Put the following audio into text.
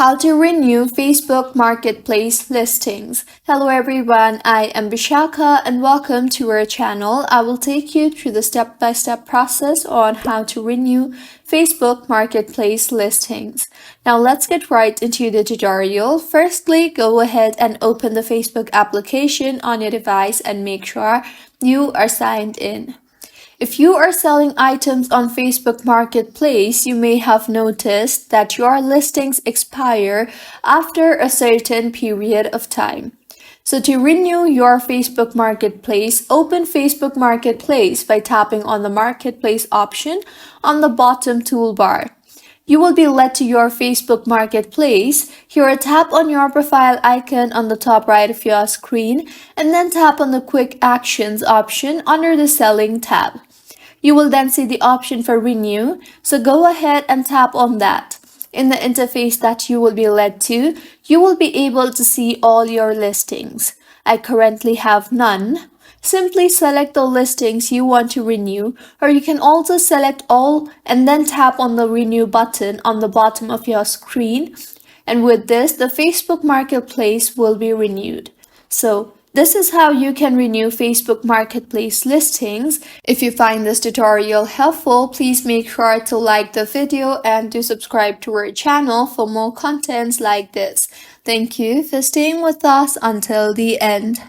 How to renew Facebook Marketplace listings. Hello everyone, I am Bishaka and welcome to our channel. I will take you through the step-by-step process on how to renew Facebook Marketplace listings. Now let's get right into the tutorial. Firstly, go ahead and open the Facebook application on your device and make sure you are signed in. If you are selling items on Facebook Marketplace, you may have noticed that your listings expire after a certain period of time. So to renew your Facebook Marketplace, open Facebook Marketplace by tapping on the Marketplace option on the bottom toolbar. You will be led to your Facebook Marketplace. Here, tap on your profile icon on the top right of your screen and then tap on the Quick Actions option under the Selling tab. You will then see the option for Renew, so go ahead and tap on that. In the interface that you will be led to, you will be able to see all your listings. I currently have none. Simply select the listings you want to renew, or you can also select all and then tap on the Renew button on the bottom of your screen. And with this, the Facebook Marketplace will be renewed. So this is how you can renew Facebook Marketplace listings. If you find this tutorial helpful, please make sure to like the video and to subscribe to our channel for more contents like this. Thank you for staying with us until the end.